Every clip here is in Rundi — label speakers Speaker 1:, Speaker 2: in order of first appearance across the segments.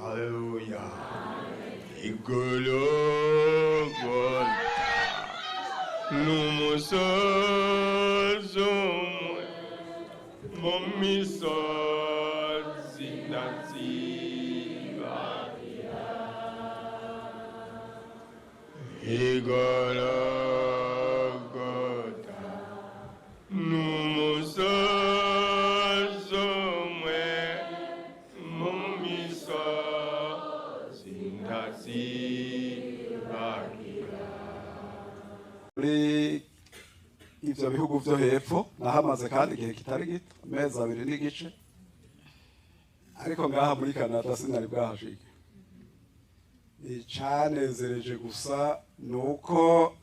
Speaker 1: Haleluya. Igologota numusozo momisozi naziba Igologota numusozo momisozi naziba
Speaker 2: ivyo bihugu vyo hepfo nahamaze kandi igihe kitari gito amezi 2 n'igice, ariko ngaha muri Canada sinari bwahashike. Icanezereje gusa nuko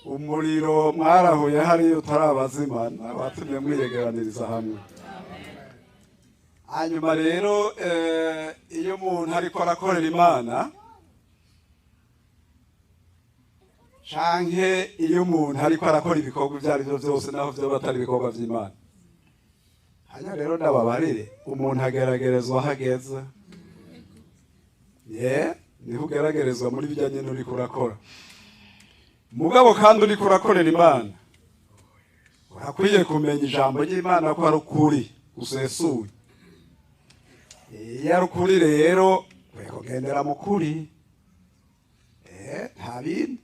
Speaker 2: umuriro mwarahuye hari utarabazimana batumye mwiyegeraniriza hamwe. Hanyuma rero iyo umuntu ariko arakorera Imana canke iyo umuntu ariko arakora ibikorwa ibyo ari byo byose naho byo batari ibikorwa by'Imana, hanyuma rero ndababarire umuntu ageragerezwa hageze niho ugeragerezwa muri bijyanye n'uri kurakora mugabo kandi uri kurakorera Imana urakwiye kumenya ijambo ry'Imana ko ari ukuri usesuye. Iyo ari ukuri rero kugendera mu kuri nta bindi.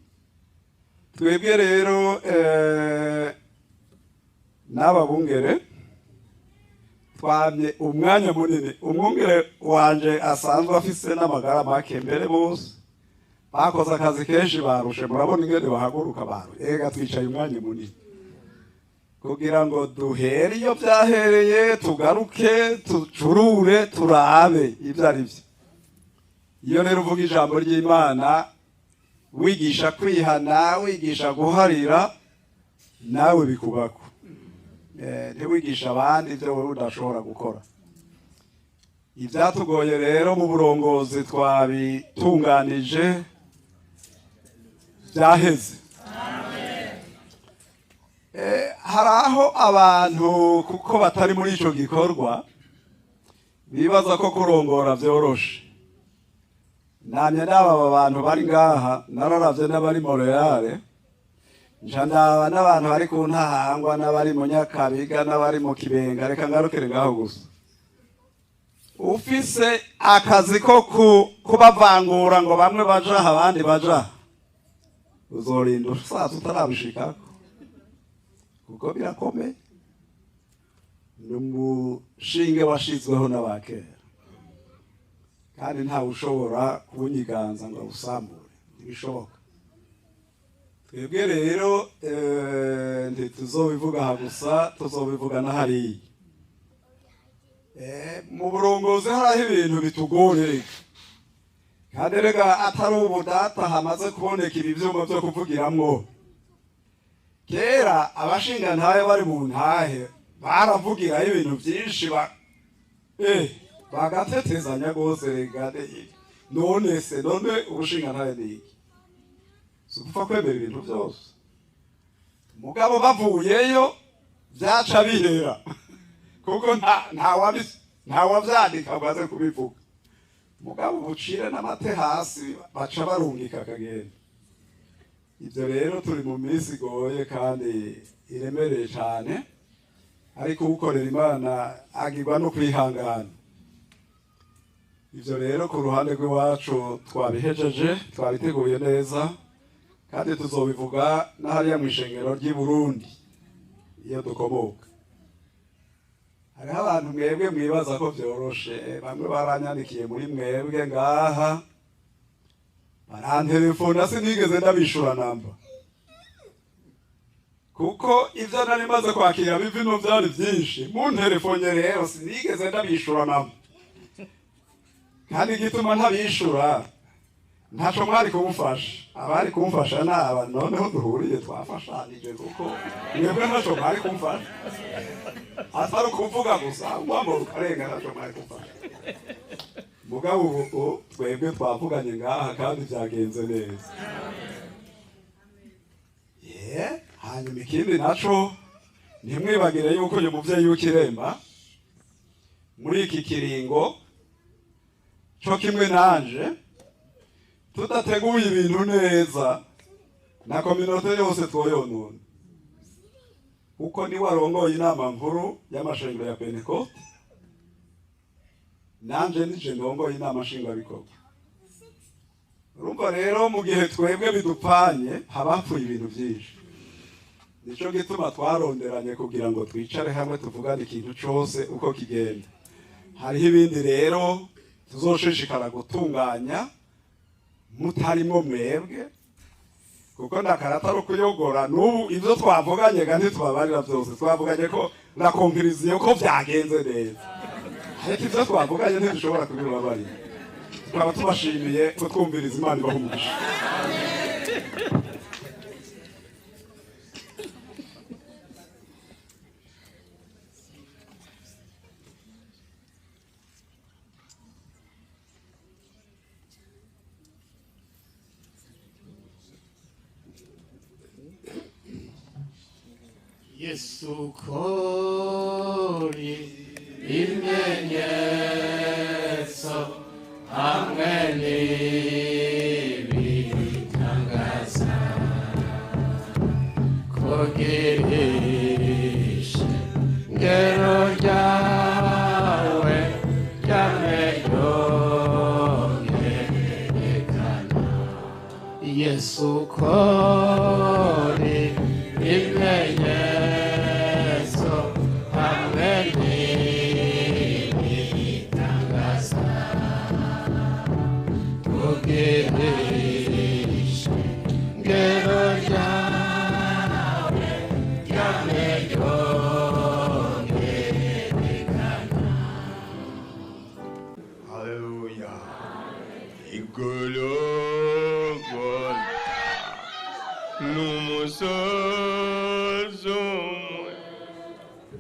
Speaker 2: Twebwe rero n'ababungere twamye umwanya munini, umwungere wanje asanzwe afise n'amagara make mbere bose bakoze akazi kenshi barushe, murabona ingene bahaguruka ega twicaye umwanya munini kugira ngo duhere iyo byahereye tugaruke tucurure turabe ibyo ari byo. Iyo rero uvuga ijambo ry'Imana wigisha kwihana, wigisha guharira, nawe bikubako. Ntiwigisha abandi ibyo wowe udashobora gukora. Ibyatugoye rero mu burongozi twabitunganije byaheze. Hari aho abantu kuko batari muri ico gikorwa bibaza ko kurongora vyoroshe. Namye n'aba bantu bari ngaha nararavye n'abari Montreal, nja ndaba n'abantu bari ku Ntahangwa n'abari mu Nyakabiga n'abari mu Kibenga, reka ngarukire ngaho gusa. Ufise akazi ko kubavangura ngo bamwe baja abandi baja, uzorinda usaza utarabishikako kuko birakomeye. N'umushinge washizweho n'abakera kandi ntawe ushobora kunyiganza ngo usambure, ntibishoboka. Twebwe rero ntituzobivuga aha gusa, tuzobivuga na hariya. Mu burongozi hariho ibintu bitugoye kandi rega atari ubu data hamaze kuboneka ibi vyuma vyo kuvugiramwo. Kera abashinga ntahe bari mu ntahe baravugiraho ibintu vyinshi bagatetezanya gose regade. None ubushinga ntahe niki sugupfa kwemera ibintu vyose, mugabo bavuyeyo vyaca bihera kuko nta wavyandika bwaze kubivuga, mugabo bucire n'amate hasi baca barungika akagenda. Ivyo rero turi mu minsi igoye kandi iremereye cane, ariko ukorera Imana agirwa no kwihangana. Ivyo rero ku ruhande rw'iwacu twabihejeje, twabiteguye neza kandi tuzobivuga n'ahariya mw'ishengero ry'i Burundi iyo dukomoka. Hariho abantu mwebwe mwibaza ko vyoroshe, bamwe baranyandikiye muri mwebwe ngaha barantelefona sinigeze ndabishura namba, kuko ivyo nari maze kwakira bivino vyari vyinshi. Muntelefone rero sinigeze ndabishura namba, kandi igituma ntabishura ntaco mwari kumufasha. Abari kumufasha naba noneho duhuriye twafashanije, kuko mwebwe ntaco mwari kumufasha, atari kuvuga gusa mwambo ukarenga ntaco mwari kumufasha. Mugabo ubu twebwe twavuganye ngaha kandi vyagenze neza. Hanyuma ikindi naco ntimwibagire yuko uyu muvyeyi w'ikiremba muri iki kiringo cyo kimwe nanje tudateguye ibintu neza na kominote yose twoyonona, kuko ni warongoye inama nkuru y'amashengero ya Pentecote, nanje nije ndongoye inama nshingwabikorwa. Urumva rero mu gihe twebwe bidupanye habapfuye ibintu byinshi. Nico gituma twaronderanye kugira ngo twicare hamwe tuvugane ikintu cyose uko kigenda. Hariho ibindi rero tuzoshishikara gutunganya mutarimo mwebwe, kuko ndakarata ro kuyogora n'ubu ivyo twavuganye kandi tubabarira byose. Twavuganye ko na conclusion ko byagenze neza, ariko ivyo twavuganye ntidushobora kubibabarira. Twaba tubashimiye ko twumviriza Imana ibaha umugisha.
Speaker 1: Yesu kori ibimenyetso hamwe n'ibitangaza, kugirisha ngero ryawe ryamenyekana. Yesu kori ibimenyetso hamwe n'ibitangaza, kugirisha ngero ryawe ryamenyekana. Hallelujah. Igorogota n'umusozi umwe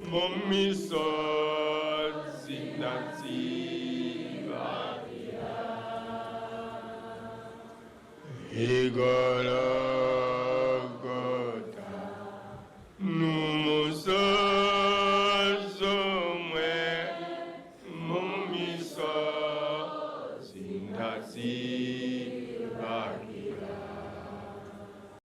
Speaker 1: mu misozi ntazibagira. Igorogota